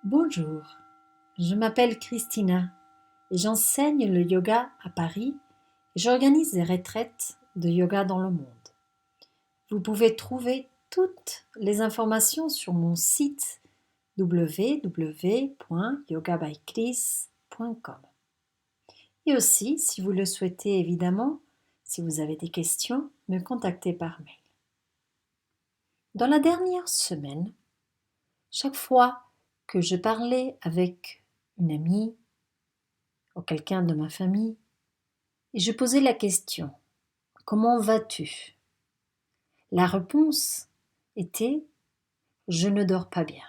Bonjour, je m'appelle Christina et j'enseigne le yoga à Paris et j'organise des retraites de yoga dans le monde. Vous pouvez trouver toutes les informations sur mon site www.yogabychris.com. Et aussi, si vous le souhaitez évidemment, si vous avez des questions, me contactez par mail. Dans la dernière semaine, chaque fois que je parlais avec une amie ou quelqu'un de ma famille, et je posais la question: comment vas-tu? La réponse était: je ne dors pas bien.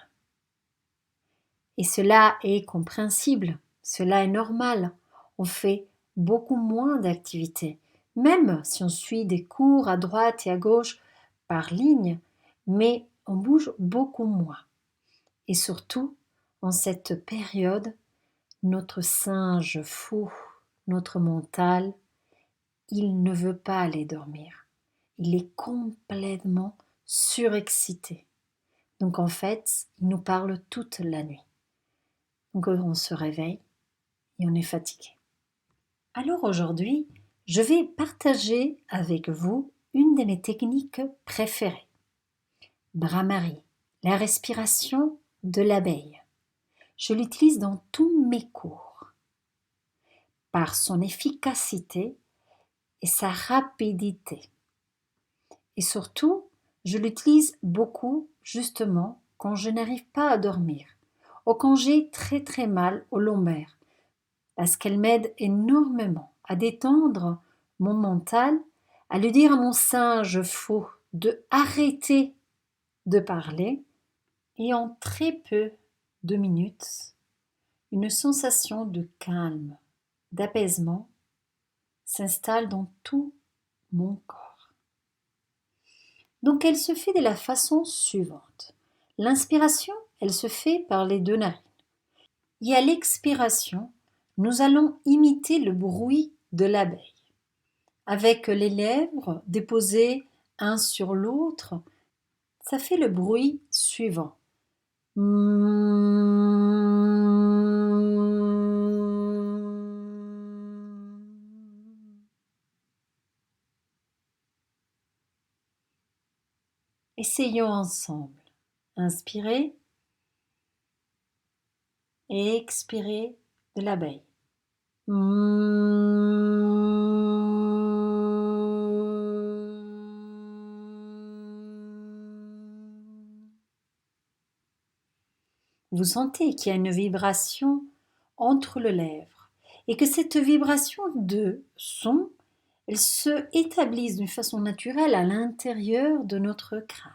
Et cela est compréhensible, cela est normal. On fait beaucoup moins d'activités, même si on suit des cours à droite et à gauche par ligne, mais on bouge beaucoup moins. Et surtout, en cette période, notre singe fou, notre mental, il ne veut pas aller dormir. Il est complètement surexcité. Donc en fait, il nous parle toute la nuit. Donc on se réveille et on est fatigué. Alors aujourd'hui, je vais partager avec vous une de mes techniques préférées. Brahmari, la respiration de l'abeille. Je l'utilise dans tous mes cours. Par son efficacité et sa rapidité. Et surtout, je l'utilise beaucoup justement quand je n'arrive pas à dormir ou quand j'ai très mal au lombaire, parce qu'elle m'aide énormément à détendre mon mental, à lui dire à mon singe fou de arrêter de parler, et en très peu de minutes, une sensation de calme, d'apaisement s'installe dans tout mon corps. Donc elle se fait de la façon suivante. L'inspiration, elle se fait par les deux narines. Et à l'expiration, nous allons imiter le bruit de l'abeille. Avec les lèvres déposées un sur l'autre, ça fait le bruit suivant. Essayons ensemble. Inspirez et expirez de l'abeille. Vous sentez qu'il y a une vibration entre les lèvres et que cette vibration de son, elle se établisse d'une façon naturelle à l'intérieur de notre crâne.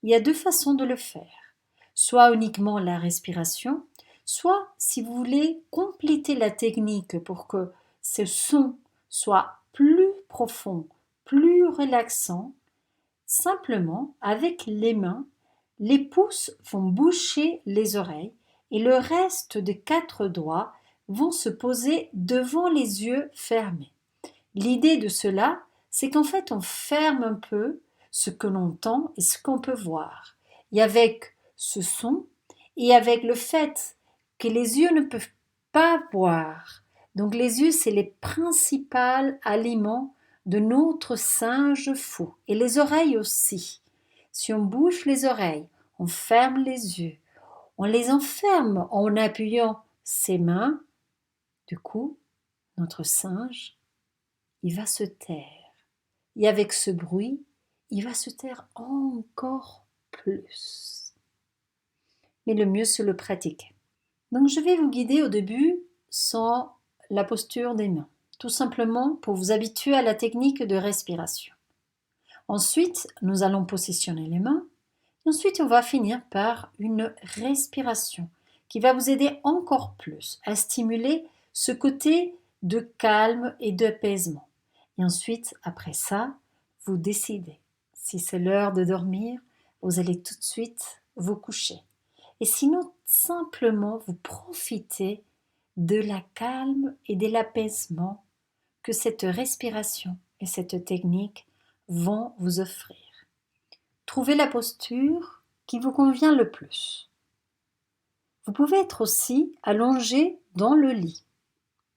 Il y a deux façons de le faire, soit uniquement la respiration, soit si vous voulez compléter la technique pour que ce son soit plus profond, plus relaxant, simplement avec les mains, les pouces vont boucher les oreilles et le reste des 4 doigts vont se poser devant les yeux fermés. L'idée de cela, c'est qu'en fait on ferme un peu ce que l'on entend et ce qu'on peut voir. Et avec ce son et avec le fait que les yeux ne peuvent pas voir, donc les yeux c'est les principaux aliments de notre singe fou et les oreilles aussi. Si on bouge les oreilles, on ferme les yeux, on les enferme en appuyant ses mains, du coup, notre singe, il va se taire. Et avec ce bruit, il va se taire encore plus. Mais le mieux, c'est le pratiquer. Donc, je vais vous guider au début sans la posture des mains, tout simplement pour vous habituer à la technique de respiration. Ensuite, nous allons positionner les mains. Ensuite, on va finir par une respiration qui va vous aider encore plus à stimuler ce côté de calme et d'apaisement. Et ensuite, après ça, vous décidez. Si c'est l'heure de dormir, vous allez tout de suite vous coucher. Et sinon, simplement, vous profitez de la calme et de l'apaisement que cette respiration et cette technique vont vous offrir. Trouvez la posture qui vous convient le plus. Vous pouvez être aussi allongé dans le lit.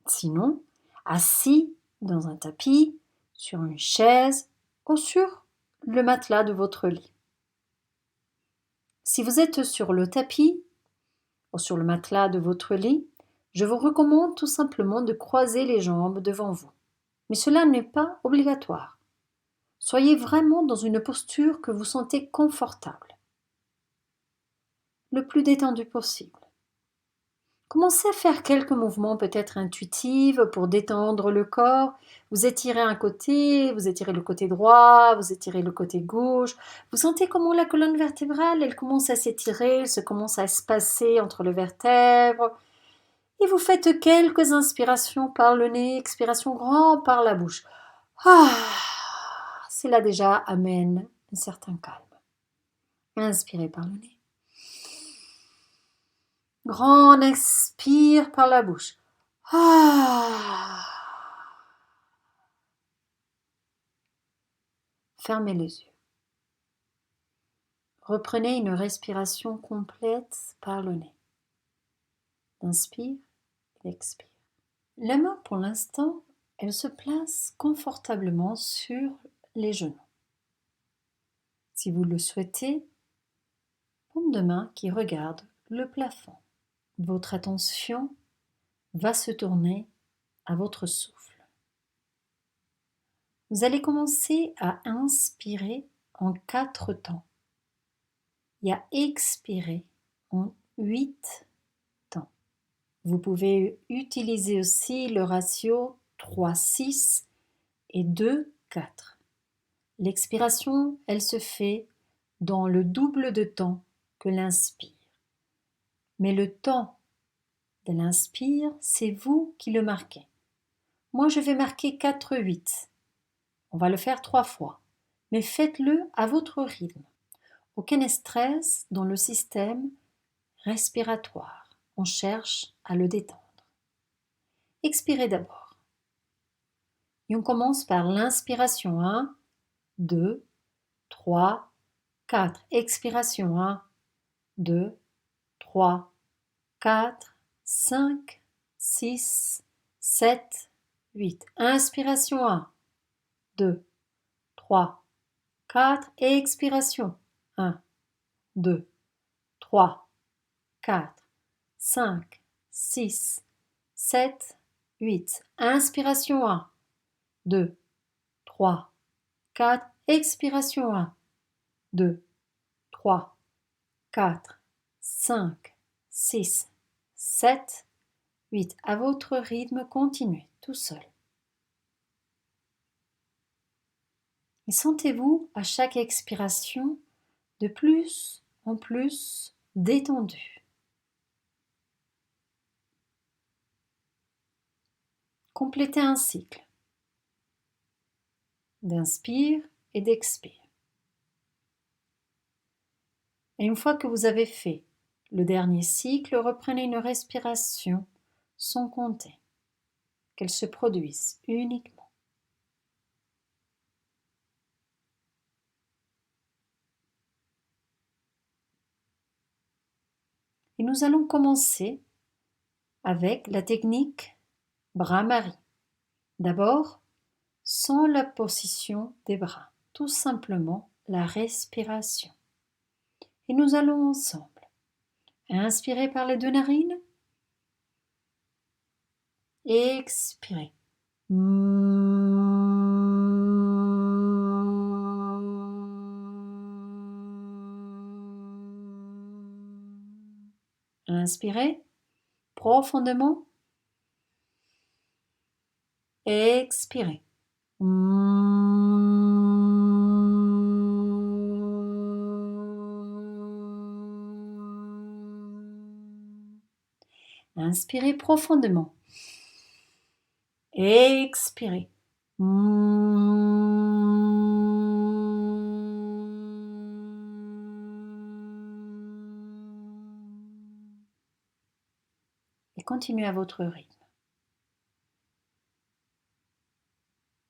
Sinon, assis dans un tapis, sur une chaise ou sur le matelas de votre lit. Si vous êtes sur le tapis ou sur le matelas de votre lit, je vous recommande tout simplement de croiser les jambes devant vous. Mais cela n'est pas obligatoire. Soyez vraiment dans une posture que vous sentez confortable, le plus détendu possible. Commencez à faire quelques mouvements peut-être intuitifs pour détendre le corps. Vous étirez un côté, vous étirez le côté droit, vous étirez le côté gauche. Vous sentez comment la colonne vertébrale, elle commence à s'étirer, elle se commence à espacer entre les vertèbres. Et vous faites quelques inspirations par le nez, expiration grand par la bouche. Cela déjà amène un certain calme. Inspirez par le nez. Grand expire par la bouche. Fermez les yeux. Reprenez une respiration complète par le nez. Inspire et expire. La main, pour l'instant, elle se place confortablement sur les genoux. Si vous le souhaitez, paume de main qui regarde le plafond. Votre attention va se tourner à votre souffle. Vous allez commencer à inspirer en 4 temps et à expirer en 8 temps. Vous pouvez utiliser aussi le ratio 3-6 et 2-4. L'expiration, elle se fait dans le double de temps que l'inspire. Mais le temps de l'inspire, c'est vous qui le marquez. Moi, je vais marquer 4-8. On va le faire 3 fois, mais faites-le à votre rythme. Aucun stress dans le système respiratoire. On cherche à le détendre. Expirez d'abord. Et on commence par l'inspiration 1, 2, 3, 4. Expiration 1, 2, 3, 4, 5, 6, 7, 8. Inspiration 1, 2, 3, 4. Expiration 1, 2, 3, 4, 5, 6, 7, 8. Inspiration 1, 2, 3, 4. Expiration 1, 2, 3, 4, 5, 6, 7, 8. À votre rythme, continuez tout seul. Et sentez-vous à chaque expiration de plus en plus détendu. Complétez un cycle d'inspire et d'expire. Et une fois que vous avez fait le dernier cycle, reprenez une respiration sans compter, qu'elle se produise uniquement. Et nous allons commencer avec la technique bras-marie. D'abord, sans la position des bras, tout simplement la respiration. Et nous allons ensemble. Inspirez par les 2 narines. Expirez. Inspirez profondément. Expirez. Inspirez profondément. Expirez. Et continuez à votre rythme.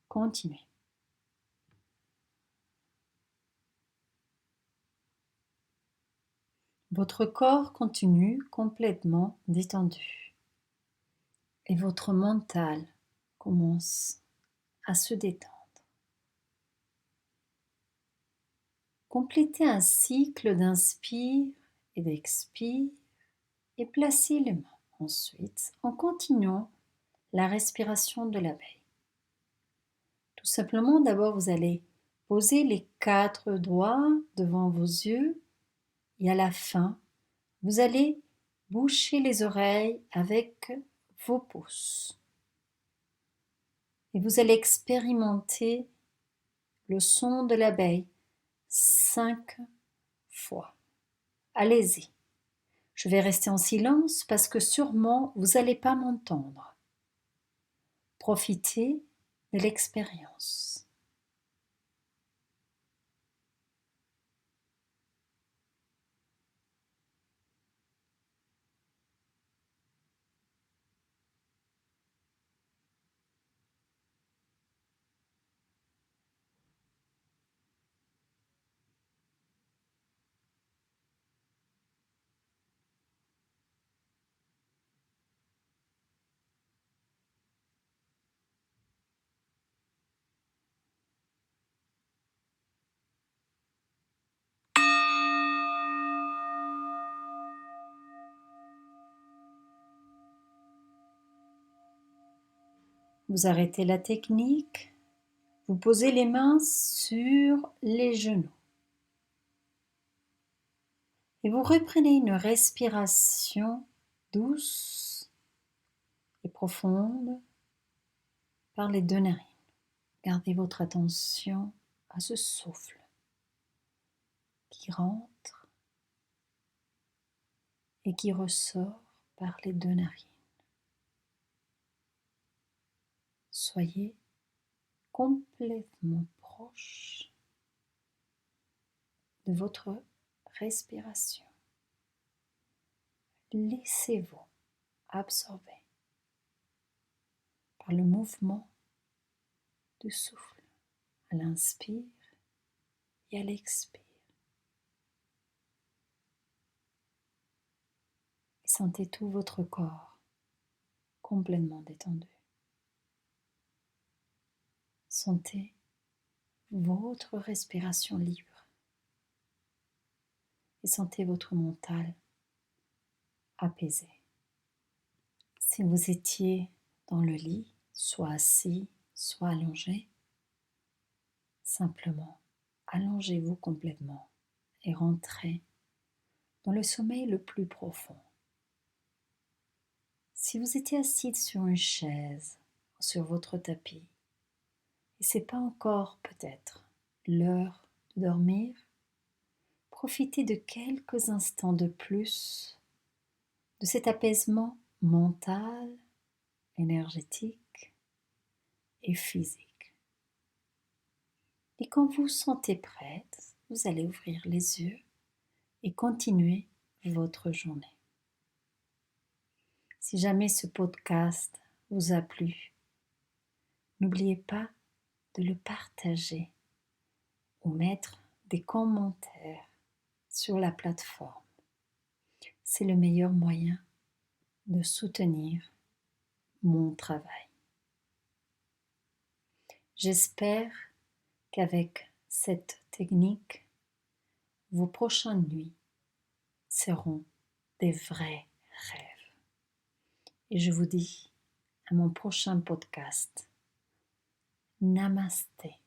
Continuez. Votre corps continue complètement détendu et votre mental commence à se détendre. Complétez un cycle d'inspire et d'expire et placez les mains ensuite en continuant la respiration de l'abeille. Tout simplement, d'abord, vous allez poser les 4 doigts devant vos yeux et à la fin, vous allez boucher les oreilles avec vos pouces. Et vous allez expérimenter le son de l'abeille 5 fois. Allez-y. Je vais rester en silence parce que sûrement vous n'allez pas m'entendre. Profitez de l'expérience. Vous arrêtez la technique, vous posez les mains sur les genoux et vous reprenez une respiration douce et profonde par les 2 narines. Gardez votre attention à ce souffle qui rentre et qui ressort par les 2 narines. Soyez complètement proche de votre respiration. Laissez-vous absorber par le mouvement du souffle à l'inspire et à l'expire. Et sentez tout votre corps complètement détendu. Sentez votre respiration libre et sentez votre mental apaisé. Si vous étiez dans le lit, soit assis, soit allongé, simplement allongez-vous complètement et rentrez dans le sommeil le plus profond. Si vous étiez assis sur une chaise ou sur votre tapis, et c'est pas encore peut-être l'heure de dormir, profitez de quelques instants de plus de cet apaisement mental, énergétique et physique. Et quand vous vous sentez prête, vous allez ouvrir les yeux et continuer votre journée. Si jamais ce podcast vous a plu, n'oubliez pas de le partager ou mettre des commentaires sur la plateforme. C'est le meilleur moyen de soutenir mon travail. J'espère qu'avec cette technique, vos prochaines nuits seront des vrais rêves. Et je vous dis à mon prochain podcast. Namasté.